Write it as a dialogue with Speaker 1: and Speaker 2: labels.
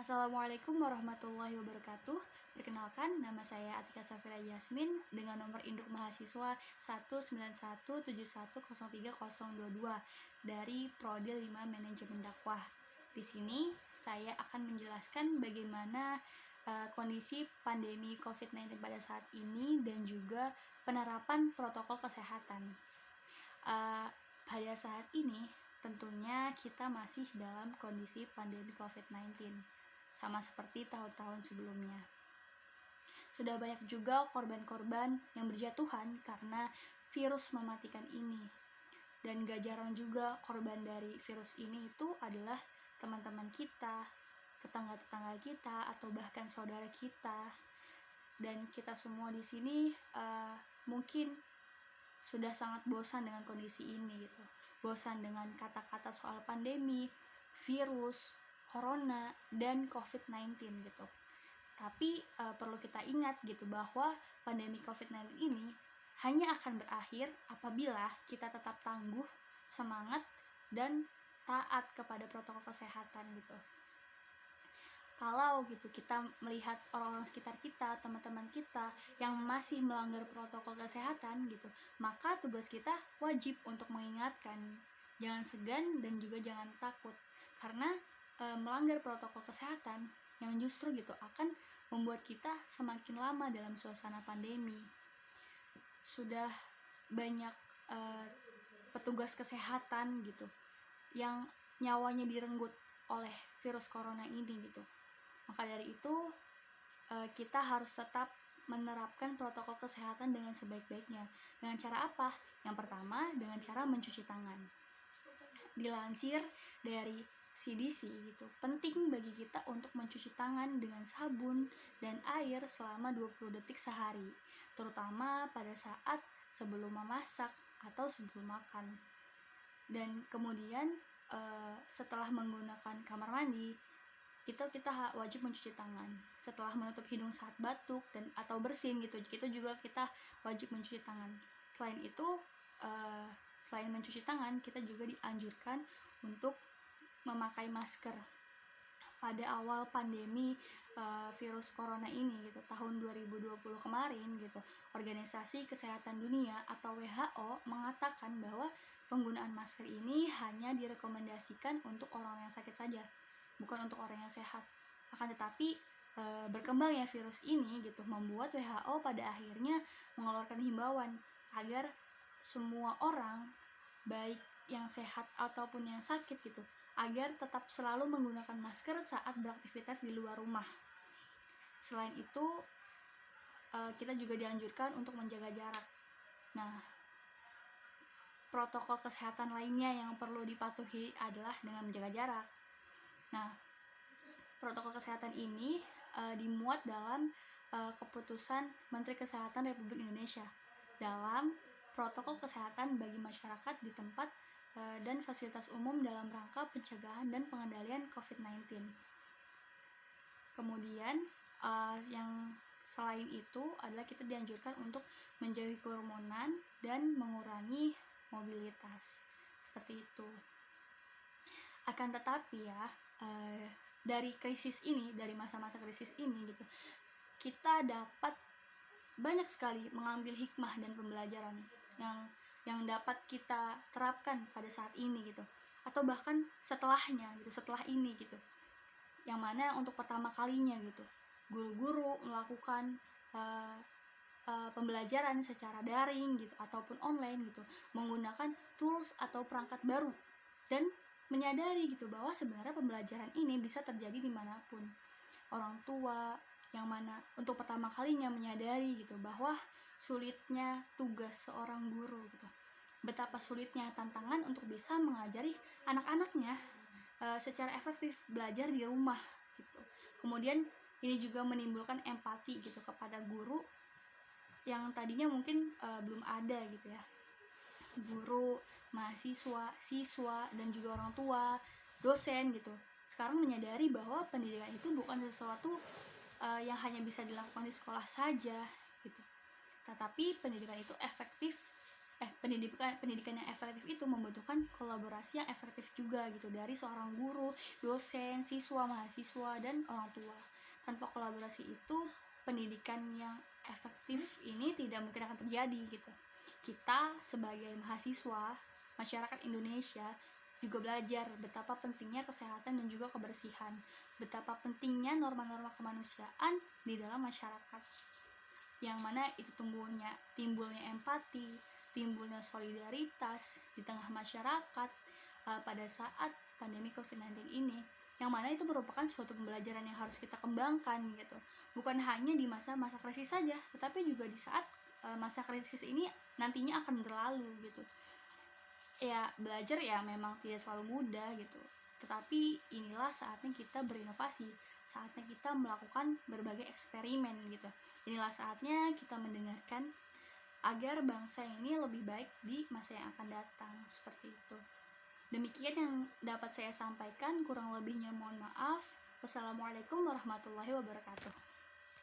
Speaker 1: Assalamualaikum warahmatullahi wabarakatuh. Perkenalkan, nama saya Atika Safira Yasmin dengan nomor induk mahasiswa 19171030022 dari Prodi 5 Manajemen Dakwah. Di sini saya akan menjelaskan bagaimana kondisi pandemi COVID-19 pada saat ini dan juga penerapan protokol kesehatan. Pada saat ini tentunya kita masih dalam kondisi pandemi COVID-19, sama seperti tahun-tahun sebelumnya. Sudah banyak juga korban-korban yang berjatuhan karena virus mematikan ini. Dan gak jarang juga korban dari virus ini itu adalah teman-teman kita, tetangga-tetangga kita, atau bahkan saudara kita. Dan kita semua di sini mungkin sudah sangat bosan dengan kondisi ini gitu. Bosan dengan kata-kata soal pandemi, virus, corona, dan COVID-19 gitu. Tapi perlu kita ingat gitu bahwa pandemi COVID-19 ini hanya akan berakhir apabila kita tetap tangguh, semangat, dan taat kepada protokol kesehatan gitu. Kalau gitu kita melihat orang-orang sekitar kita, teman-teman kita yang masih melanggar protokol kesehatan gitu, maka tugas kita wajib untuk mengingatkan. Jangan segan dan juga jangan takut, karena melanggar protokol kesehatan yang justru gitu akan membuat kita semakin lama dalam suasana pandemi. Sudah banyak petugas kesehatan gitu yang nyawanya direnggut oleh virus corona ini gitu. Maka dari itu kita harus tetap menerapkan protokol kesehatan dengan sebaik-baiknya. Dengan cara apa? Yang pertama, dengan cara mencuci tangan. Dilansir dari CDC gitu, penting bagi kita untuk mencuci tangan dengan sabun dan air selama 20 detik sehari, terutama pada saat sebelum memasak atau sebelum makan. Dan kemudian setelah menggunakan kamar mandi, kita wajib mencuci tangan. Setelah menutup hidung saat batuk dan atau bersin gitu, itu juga kita wajib mencuci tangan. Selain itu, selain mencuci tangan, kita juga dianjurkan untuk memakai masker. Pada awal pandemi virus corona ini gitu, tahun 2020 kemarin gitu, Organisasi Kesehatan Dunia atau WHO mengatakan bahwa penggunaan masker ini hanya direkomendasikan untuk orang yang sakit saja, bukan untuk orang yang sehat. Akan tetapi berkembangnya virus ini gitu membuat WHO pada akhirnya mengeluarkan himbauan agar semua orang, baik yang sehat ataupun yang sakit gitu, agar tetap selalu menggunakan masker saat beraktivitas di luar rumah. Selain itu, kita juga dianjurkan untuk menjaga jarak. Nah, protokol kesehatan lainnya yang perlu dipatuhi adalah dengan menjaga jarak. Nah, protokol kesehatan ini dimuat dalam keputusan Menteri Kesehatan Republik Indonesia dalam protokol kesehatan bagi masyarakat di tempat dan fasilitas umum dalam rangka pencegahan dan pengendalian COVID-19. Kemudian yang selain itu adalah kita dianjurkan untuk menjauhi kerumunan dan mengurangi mobilitas. Seperti itu. Akan tetapi ya, dari krisis ini, dari masa-masa krisis ini gitu, kita dapat banyak sekali mengambil hikmah dan pembelajaran yang dapat kita terapkan pada saat ini gitu, atau bahkan setelahnya gitu, setelah ini gitu, yang mana untuk pertama kalinya gitu guru-guru melakukan pembelajaran secara daring gitu ataupun online gitu, menggunakan tools atau perangkat baru dan menyadari gitu bahwa sebenarnya pembelajaran ini bisa terjadi dimanapun. Orang tua yang mana untuk pertama kalinya menyadari gitu bahwa sulitnya tugas seorang guru gitu, betapa sulitnya tantangan untuk bisa mengajari anak-anaknya secara efektif belajar di rumah gitu. Kemudian ini juga menimbulkan empati gitu kepada guru yang tadinya mungkin belum ada gitu ya. Guru, mahasiswa, siswa, dan juga orang tua, dosen gitu, sekarang menyadari bahwa pendidikan itu bukan sesuatu yang hanya bisa dilakukan di sekolah saja gitu, tetapi pendidikan itu pendidikan yang efektif itu membutuhkan kolaborasi yang efektif juga gitu dari seorang guru, dosen, siswa, mahasiswa, dan orang tua. Tanpa kolaborasi itu, pendidikan yang efektif ini tidak mungkin akan terjadi gitu. Kita sebagai mahasiswa, masyarakat Indonesia juga belajar betapa pentingnya kesehatan dan juga kebersihan, betapa pentingnya norma-norma kemanusiaan di dalam masyarakat, yang mana itu timbulnya empati, timbulnya solidaritas di tengah masyarakat pada saat pandemi COVID-19 ini, yang mana itu merupakan suatu pembelajaran yang harus kita kembangkan gitu, bukan hanya di masa-masa krisis saja, tetapi juga di saat masa krisis ini nantinya akan berlalu gitu. Ya, belajar ya memang tidak selalu mudah gitu, tetapi inilah saatnya kita berinovasi, saatnya kita melakukan berbagai eksperimen gitu. Inilah saatnya kita mendengarkan agar bangsa ini lebih baik di masa yang akan datang, seperti itu. Demikian yang dapat saya sampaikan, kurang lebihnya mohon maaf. Wassalamualaikum warahmatullahi wabarakatuh.